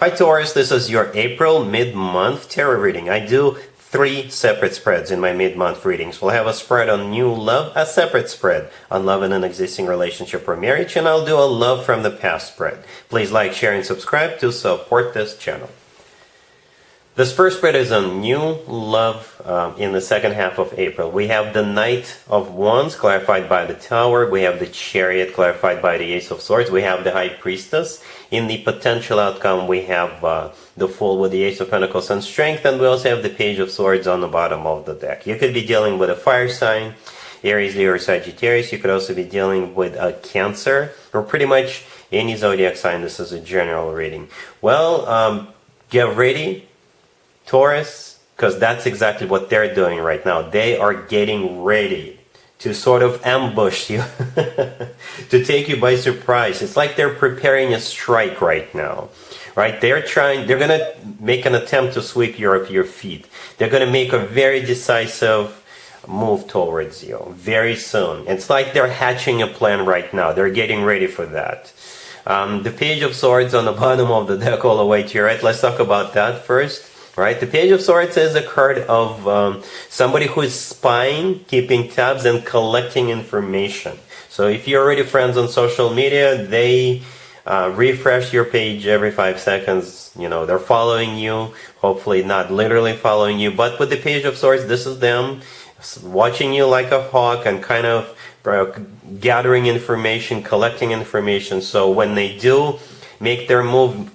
Hi Taurus, this is your April mid-month tarot reading. I do 3 separate spreads in my mid-month readings. We'll have a spread on new love, a separate spread on love in an existing relationship or marriage, and I'll do a love from the past spread. Please like, share, and subscribe to support this channel. This first spread is on new love in the second half of April. We have the Knight of Wands clarified by the Tower. We have the Chariot clarified by the Ace of Swords. We have the High Priestess. In the potential outcome, we have the Fool with the Ace of Pentacles and Strength. And we also have the Page of Swords on the bottom of the deck. You could be dealing with a fire sign, Aries, Leo, or Sagittarius. You could also be dealing with a Cancer, or pretty much any zodiac sign. This is a general reading. Well, get ready, Taurus, because that's exactly what they're doing right now. They are getting ready to sort of ambush you, to take you by surprise. It's like they're preparing a strike right now, right? They're going to make an attempt to sweep you off your feet. They're going to make a very decisive move towards you very soon. It's like they're hatching a plan right now. They're getting ready for that. The Page of Swords on the bottom of the deck all the way to your right. Let's talk about that first. Right, the Page of Swords is a card of somebody who is spying, keeping tabs, and collecting information. So if you're already friends on social media, they refresh your page every 5 seconds. You know, they're following you, hopefully not literally following you. But with the Page of Swords, this is them watching you like a hawk and kind of gathering information, collecting information. So when they do make their move,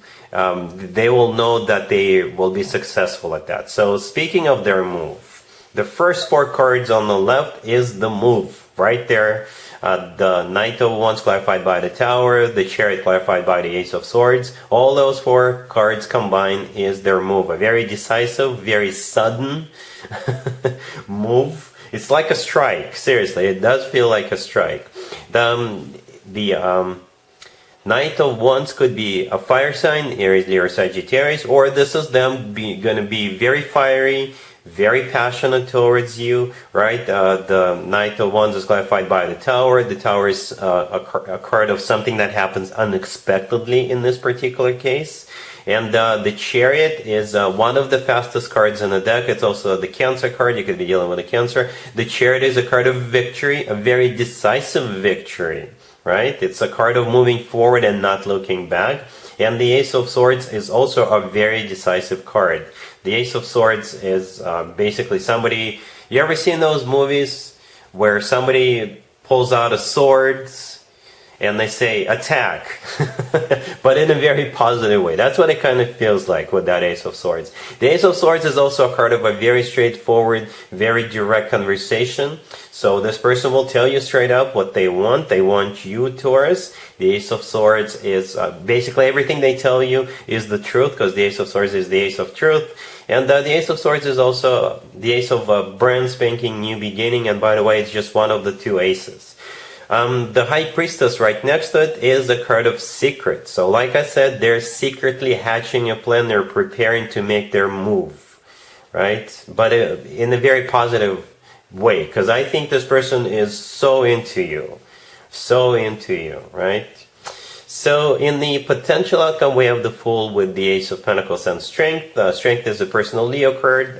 they will know that they will be successful at that. So speaking of their move, the first 4 cards on the left is the move right there. The Knight of Wands clarified by the Tower, the Chariot clarified by the Ace of Swords. All those 4 cards combined is their move. A very decisive, very sudden move. It's like a strike. Seriously, it does feel like a strike. The Knight of Wands could be a fire sign, Aries, Leo, or Sagittarius, or this is them going to be very fiery, very passionate towards you, right? The Knight of Wands is clarified by the Tower. The Tower is a card of something that happens unexpectedly in this particular case. And the Chariot is one of the fastest cards in the deck. It's also the Cancer card. You could be dealing with a Cancer. The Chariot is a card of victory, a very decisive victory. Right? It's a card of moving forward and not looking back. And the Ace of Swords is also a very decisive card. The Ace of Swords is basically somebody... You ever seen those movies where somebody pulls out a sword and they say, attack, but in a very positive way? That's what it kind of feels like with that Ace of Swords. The Ace of Swords is also a card of a very straightforward, very direct conversation. So this person will tell you straight up what they want. They want you, Taurus. The Ace of Swords is basically everything they tell you is the truth, because the Ace of Swords is the Ace of Truth. And the Ace of Swords is also the Ace of a brand spanking new beginning. And by the way, it's just one of the 2 aces. The High Priestess right next to it is a card of secret. So like I said, they're secretly hatching a plan. They're preparing to make their move, right? But in a very positive way, because I think this person is so into you, right? So in the potential outcome, we have the Fool with the Ace of Pentacles and Strength. Strength is a personal Leo card.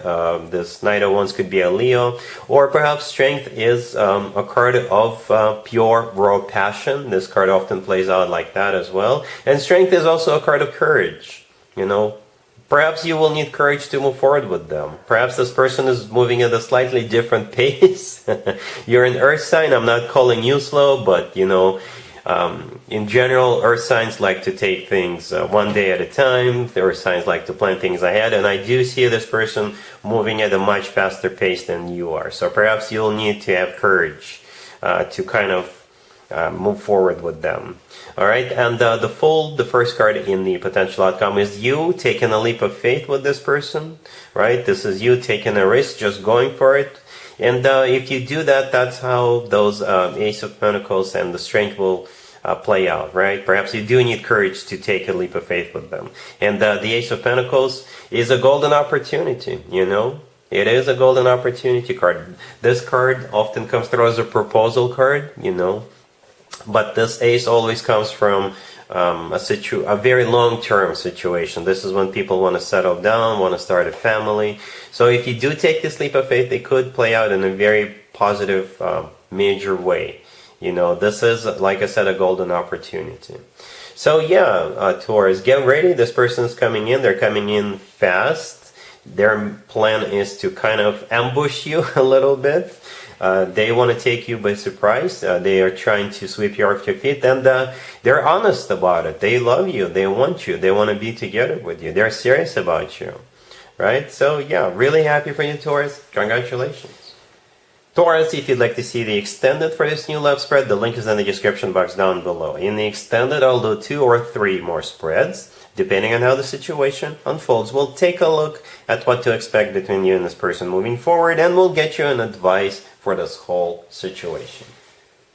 This Knight of Wands could be a Leo, or perhaps Strength is a card of pure raw passion. This card often plays out like that as well. And Strength is also a card of courage. You know, perhaps you will need courage to move forward with them. Perhaps this person is moving at a slightly different pace. You're an earth sign. I'm not calling you slow, but you know, in general, earth signs like to take things one day at a time. Earth signs like to plan things ahead. And I do see this person moving at a much faster pace than you are. So perhaps you'll need to have courage to kind of move forward with them. All right, and the Fool, the first card in the potential outcome, is you taking a leap of faith with this person, right? This is you taking a risk, just going for it. And if you do that, that's how those Ace of Pentacles and the Strength will play out, right? Perhaps you do need courage to take a leap of faith with them. And the Ace of Pentacles is a golden opportunity, you know? It is a golden opportunity card. This card often comes through as a proposal card, you know? But this ace always comes from a very long-term situation. This is when people want to settle down, want to start a family. So if you do take this leap of faith, it could play out in a very positive, major way. You know, this is, like I said, a golden opportunity. So yeah, Taurus, get ready. This person's coming in. They're coming in fast. Their plan is to kind of ambush you a little bit. They want to take you by surprise. They are trying to sweep you off your feet, and they're honest about it. They love you. They want you. They want to be together with you. They're serious about you, right? So yeah, really happy for you, Taurus. Congratulations. Taurus, if you'd like to see the extended for this new love spread, the link is in the description box down below. In the extended, I'll do 2 or 3 more spreads. Depending on how the situation unfolds, we'll take a look at what to expect between you and this person moving forward, and we'll get you an advice for this whole situation.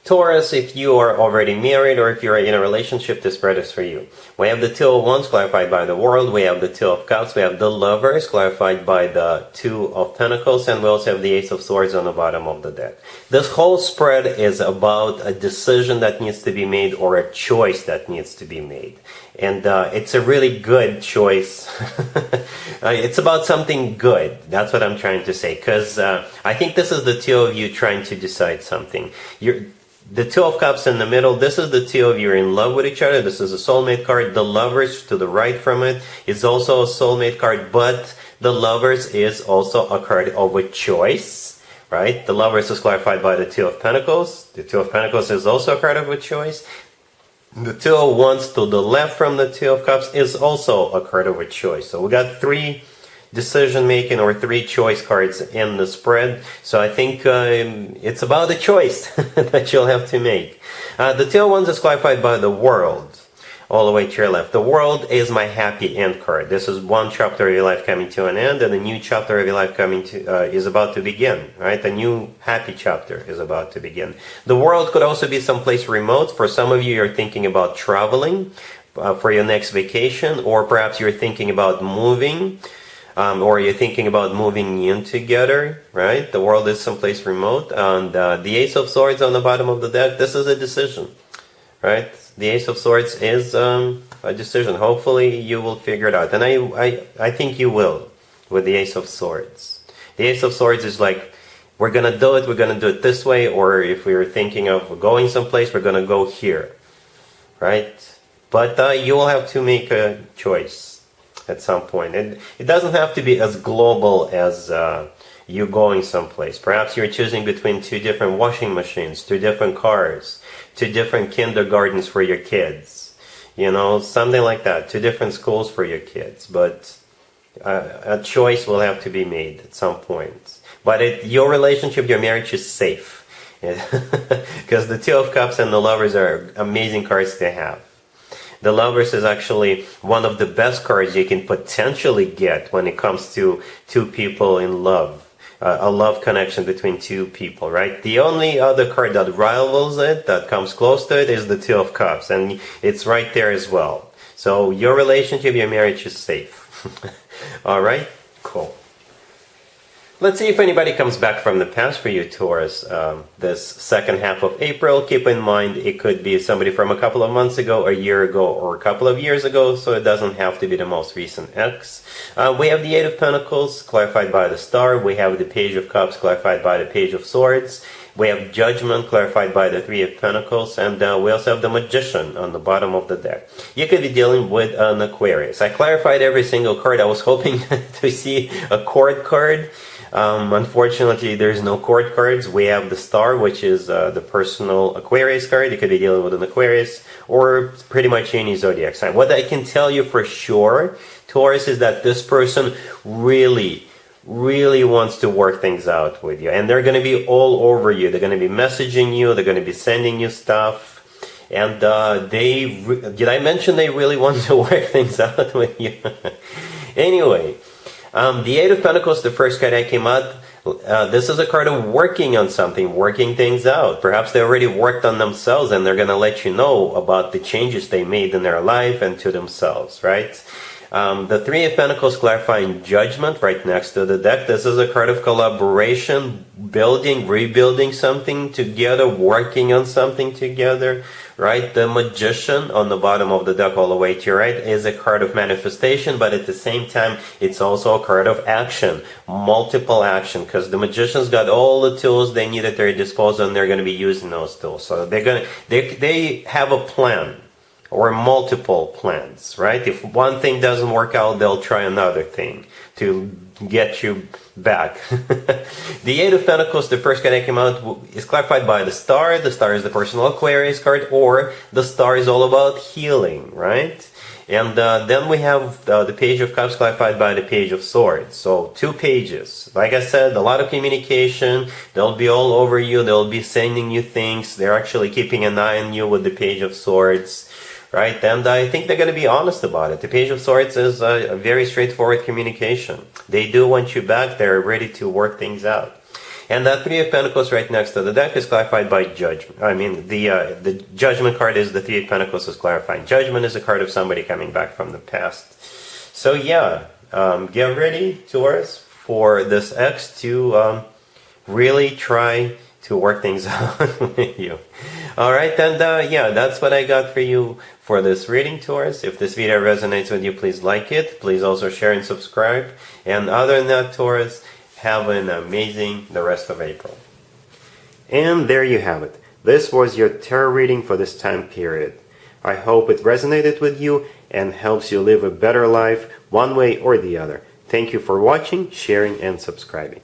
Taurus, if you are already married or if you're in a relationship, this spread is for you. We have the 2 of Wands clarified by the World. We have the 2 of Cups. We have the Lovers clarified by the 2 of Pentacles. And we also have the Ace of Swords on the bottom of the deck. This whole spread is about a decision that needs to be made or a choice that needs to be made. And it's a really good choice. It's about something good. That's what I'm trying to say. Because I think this is the 2 of you trying to decide something. The 2 of Cups in the middle, this is the 2 of you are in love with each other. This is a soulmate card. The Lovers to the right from it is also a soulmate card, but the Lovers is also a card of a choice, right? The Lovers is clarified by the 2 of Pentacles. The 2 of Pentacles is also a card of a choice. The 2 of Wands to the left from the 2 of Cups is also a card of a choice. So we got 3 decision making or 3 choice cards in the spread. So I think it's about the choice that you'll have to make. The 2 of Wands is clarified by the World all the way to your left. The World is my happy end card. This is one chapter of your life coming to an end, and a new chapter of your life coming to is about to begin, right? A new happy chapter is about to begin. The World could also be someplace remote. For some of you, you're thinking about traveling for your next vacation, or perhaps you're thinking about moving. Or you're thinking about moving in together, right? The World is someplace remote. And the Ace of Swords on the bottom of the deck, this is a decision, right? The Ace of Swords is a decision. Hopefully you will figure it out. And I think you will with the Ace of Swords. The Ace of Swords is like, we're going to do it this way. Or if we were thinking of going someplace, we're going to go here, right? But you will have to make a choice at some point. And it doesn't have to be as global as you going someplace. Perhaps you're choosing between 2 different washing machines, 2 different cars, 2 different kindergartens for your kids. You know, something like that. 2 different schools for your kids. But a choice will have to be made at some point. But your relationship, your marriage is safe. Because the 2 of Cups and the Lovers are amazing cards to have. The Lovers is actually one of the best cards you can potentially get when it comes to 2 people in love. A love connection between 2 people, right? The only other card that rivals it, that comes close to it, is the 2 of Cups. And it's right there as well. So your relationship, your marriage is safe. Alright? Cool. Let's see if anybody comes back from the past for you, Taurus, this second half of April. Keep in mind, it could be somebody from a couple of months ago, a year ago, or a couple of years ago, so it doesn't have to be the most recent ex. We have the 8 of Pentacles, clarified by the Star. We have the Page of Cups, clarified by the Page of Swords. We have Judgment, clarified by the 3 of Pentacles. And we also have the Magician on the bottom of the deck. You could be dealing with an Aquarius. I clarified every single card. I was hoping to see a court card. Unfortunately, there's no court cards. We have the Star, which is the personal Aquarius card. You could be dealing with an Aquarius or pretty much any zodiac sign. What I can tell you for sure, Taurus, is that this person really wants to work things out with you. And they're going to be all over you. They're going to be messaging you. They're going to be sending you stuff. And did I mention they really want to work things out with you? Anyway. The 8 of Pentacles, the first card I came out, this is a card of working on something, working things out. Perhaps they already worked on themselves and they're going to let you know about the changes they made in their life and to themselves, right? The 3 of Pentacles clarifying Judgment right next to the deck. This is a card of collaboration, building, rebuilding something together, working on something together, right? The Magician on the bottom of the deck all the way to your right is a card of manifestation, but at the same time, it's also a card of action, multiple action, because the Magician's got all the tools they need at their disposal, and they're going to be using those tools. So they have a plan, or multiple plans, right? If one thing doesn't work out, they'll try another thing to get you back. The Eight of Pentacles, the first card that came out, is clarified by the Star. The Star is the personal Aquarius card, or the Star is all about healing, right? And then we have the Page of Cups clarified by the Page of Swords. So 2 pages. Like I said, a lot of communication. They'll be all over you. They'll be sending you things. They're actually keeping an eye on you with the Page of Swords. Right, and I think they're going to be honest about it. The Page of Swords is a very straightforward communication. They do want you back. They're ready to work things out. And that Three of Pentacles right next to the deck is clarified by Judgment. I mean, the Judgment card is the Three of Pentacles is clarifying. Judgment is a card of somebody coming back from the past. So yeah, get ready, Taurus, for this X to really try to work things out with you. Alright, and yeah, that's what I got for you for this reading, Taurus. If this video resonates with you, please like it. Please also share and subscribe. And other than that, Taurus, have an amazing the rest of April. And there you have it. This was your tarot reading for this time period. I hope it resonated with you and helps you live a better life one way or the other. Thank you for watching, sharing, and subscribing.